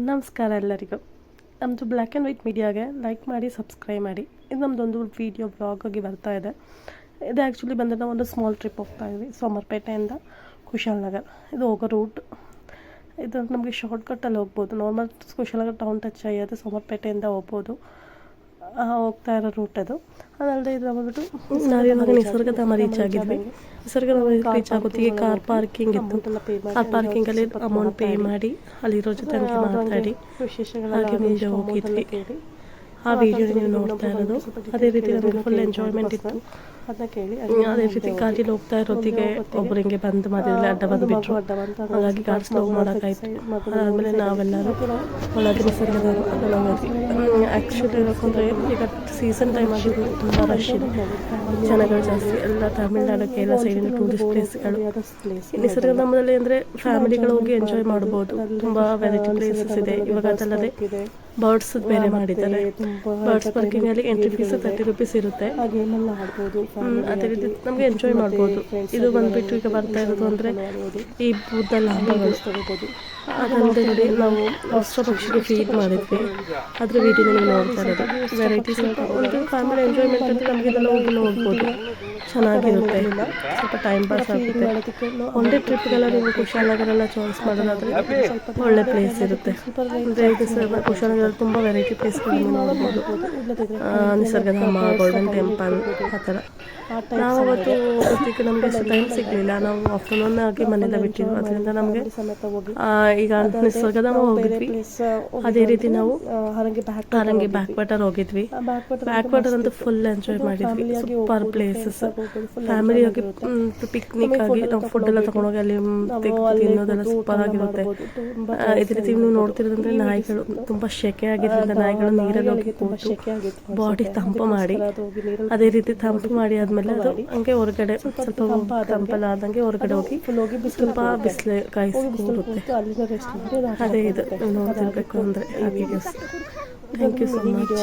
ನಮಸ್ಕಾರ ಎಲ್ಲರಿಗೂ. ನಮ್ಮದು ಬ್ಲ್ಯಾಕ್ ಆ್ಯಂಡ್ ವೈಟ್ ಮೀಡಿಯಾಗೆ ಲೈಕ್ ಮಾಡಿ, ಸಬ್ಸ್ಕ್ರೈಬ್ ಮಾಡಿ. ಇದು ನಮ್ಮದೊಂದು ವಿಡಿಯೋ ಬ್ಲಾಗ್ ಆಗಿ ಬರ್ತಾ ಇದೆ. ಇದು ಆ್ಯಕ್ಚುಲಿ ಬಂದರೆ ನಾವು ಒಂದು ಸ್ಮಾಲ್ ಟ್ರಿಪ್ ಹೋಗ್ತಾ ಇದ್ವಿ ಸೋಮವಾರಪೇಟೆಯಿಂದ ಕುಶಾಲನಗರ್. ಇದು ಹೋಗೋ ರೂಟ್. ಇದು ನಮಗೆ ಶಾರ್ಟ್ಕಟ್ಟಲ್ಲಿ ಹೋಗ್ಬೋದು. ನಾರ್ಮಲ್ ಕುಶಾಲನಗರ್ ಟೌನ್ ಟಚ್ ಆಗಿದೆ, ಸೋಮವಾರಪೇಟೆಯಿಂದ ಹೋಗ್ಬೋದು. ಹೋಗ್ತಾ ಇರೋ ರೂಟ್ ಅದು. ಅದಲ್ಲದೆ ಇದು ಬಂದ್ಬಿಟ್ಟು ನಾವಿವಾಗ ನಿಸರ್ಗಧಾಮ ರೀಚ್ ಆಗಿದ್ವಿ. ನಿಸರ್ಗಧಾಮ ರೀಚ್ ಆಗೋತ್ತಿಗೆ ಕಾರ್ ಪಾರ್ಕಿಂಗ್ ಇತ್ತು. ಕಾರ್ ಪಾರ್ಕಿಂಗಲ್ಲಿ ಅಮೌಂಟ್ ಪೇ ಮಾಡಿ ಅಲ್ಲಿರೋ ಜೊತೆ ಹಂಗೆ ಮಾತಾಡಿ ಹಾಗೆ ಮುಂದೆ ಹೋಗಿದ್ವಿ. ಆ ವಿಡಿಯೋ ನೀವು ನೋಡ್ತಾ ಇರೋದು. ಅದೇ ರೀತಿ ನಮಗೆ ಫುಲ್ ಎಂಜಾಯ್ಮೆಂಟ್ ಇತ್ತು. ಅದೇ ರೀತಿ ಗಾಡೀಲಿ ಹೋಗ್ತಾ ಇರೋತ್ತಿಗೆ ಒಬ್ಬರು ಹಿಂಗೆ ಬಂದು ಮಧ್ಯದಲ್ಲಿ ಅಡ್ಡ ಬಂದುಬಿಟ್ರು. ಹಾಗಾಗಿ ಕಾರ್ ಸ್ಲೋ ಮಾಡೋಕ್ಕಾಯ್ತು. ಅದಾದಮೇಲೆ ನಾವೆಲ್ಲರೂ ಒಳಗೆ ನಿಸರ್ಗಧಾಮ ಹೋದ್ವಿ. ಆ್ಯಕ್ಚುಲಿ ಹೇಳ್ಕೊಂಡ್ರೆ ಈಗ ಸೀಸನ್ ಟೈಮ್ ಆಗಿದ್ದು ತುಂಬ ರಶ್ ಇದೆ, ಜನಗಳು ಜಾಸ್ತಿ. ಎಲ್ಲ ತಮಿಳ್ನಾಡು, ಕೇರಳ ಸೈಡಿನ ಟೂರಿಸ್ಟ್ ಪ್ಲೇಸ್ಗಳು. ನಿಸರ್ಗಧಾಮದಲ್ಲಿ ಅಂದರೆ ಫ್ಯಾಮಿಲಿಗಳು ಹೋಗಿ ಎಂಜಾಯ್ ಮಾಡ್ಬೋದು. ತುಂಬ ವೆರೈಟಿ ಪ್ಲೇಸಸ್ ಇದೆ. ಇವಾಗ ಅದಲ್ಲದೆ ಬರ್ಡ್ಸ್ ಬೇರೆ ಮಾಡಿದ್ದಾರೆ. ಬರ್ಡ್ಸ್ ಪಾರ್ಕಿಂಗಲ್ಲಿ ಎಂಟ್ರಿ ಫೀಸ್ 30 ರೂಪೀಸ್ ಇರುತ್ತೆ. ಅದೇ ರೀತಿ ನಮಗೆ ಎಂಜಾಯ್ ಮಾಡ್ಬೋದು. ಇದು ಬಂದುಬಿಟ್ಟು ಈಗ ಬರ್ತಾ ಇರೋದು ಅಂದರೆ ಈ ಬುದ್ಧ ಲಾಭಗಳು. ಅದಲ್ಲದೆ ನೋಡಿ ನಾವು ಅಷ್ಟ ಪಕ್ಷಿಗೆ ಫೀಡ್ ಮಾಡಿದ್ವಿ. ಅದ್ರ ವೀಡಿಯೋನ ನೀವು ನೋಡ್ತಾ ಇರೋದು. ವೆರೈಟೀಸ್ ಒಂದು ಫ್ಯಾಮಿಲಿ ಎಂಜಾಯ್ಮೆಂಟ್ ಅಂತ ನಮಗೆಲ್ಲ ಹೋಗಿ ನೋಡ್ಬೋದು. ಚೆನ್ನಾಗಿರುತ್ತೆ, ಸ್ವಲ್ಪ ಟೈಮ್ ಪಾಸ್ ಆಗುತ್ತೆ. ಒಂದೇ ಟ್ರಿಪ್ಗೆಲ್ಲ ನೀವು ಕುಶಾಲನಗರೆಲ್ಲ ಚಾಯ್ಸ್ ಮಾಡೋದಾದರೆ ಒಳ್ಳೆ ಪ್ಲೇಸ್ ಇರುತ್ತೆ. ಅಂದರೆ ಇದು ಕುಶಾಲನಗರ ತುಂಬ ವೆರೈಟಿ ಪ್ಲೇಸ್ಗಳನ್ನು ನೋಡ್ಬೋದು. ನಿಸರ್ಗಧಾಮ, ಗೋಲ್ಡನ್ ಟೆಂಪಲ್, ಆ ಥರ. ನಾವು ಅವತ್ತು ಹೋಗೋದಕ್ಕೆ ನಮಗೆ ಅಷ್ಟು ಟೈಮ್ ಸಿಗಲಿಲ್ಲ. ನಾವು ಆಫ್ಟರ್ನೂನ್ ಆಗಿ ಮನೆಯಿಂದ ಬಿಟ್ಟಿದ್ವಿ. ಅದರಿಂದ ನಮಗೆ ಈಗ ನಿಸರ್ಗಧಾಮ ಹೋಗಿದ್ವಿ. ಅದೇ ರೀತಿ ನಾವು ಹಾರಂಗಿ ಬ್ಯಾಕ್ ವಾಟರ್ ಹೋಗಿದ್ವಿ. ಬ್ಯಾಕ್ ವಾಟರ್ ಅಂತೂ ಫುಲ್ ಎಂಜಾಯ್ ಮಾಡಿದ್ವಿ. Super places. ಫ್ಯಾಮಿಲಿ ಹೋಗಿ ಪಿಕ್ನಿಕ್ ಆಗಿ ನಾವು ಫುಡ್ ಎಲ್ಲ ತೊಗೊಂಡೋಗಿ ಅಲ್ಲಿ ತಿನ್ನೋದೆಲ್ಲ ಸೂಪರ್ ಆಗಿರುತ್ತೆ. ಇದೇ ರೀತಿ ನೀವು ನೋಡ್ತಿರೋದಂದ್ರೆ ನಾಯಿಗಳು ತುಂಬ ಶೆಕೆ ಆಗಿದ್ದರಿಂದ ನಾಯಿಗಳು ನೀರಲ್ಲಿ ಹೋಗಿ ಕೂತು ಬಾಡಿ ತಂಪು ಮಾಡಿ, ಅದೇ ರೀತಿ ತಂಪು ಮಾಡಿ ಆದಮೇಲೆ ಅದು ಹಂಗೆ ಹೊರಗಡೆ ಸ್ವಲ್ಪ ತಂಪೆಲ್ಲ ಆದಂಗೆ ಹೊರಗಡೆ ಹೋಗಿ ಸ್ವಲ್ಪ ಬಿಸಿಲು ಕಾಯಿಸ್ಕೊಡುತ್ತೆ. ಅದೇ ಇದು ನೋಡ್ತಿರ್ಬೇಕು ಅಂದರೆ ಆ videos. Thank you so much.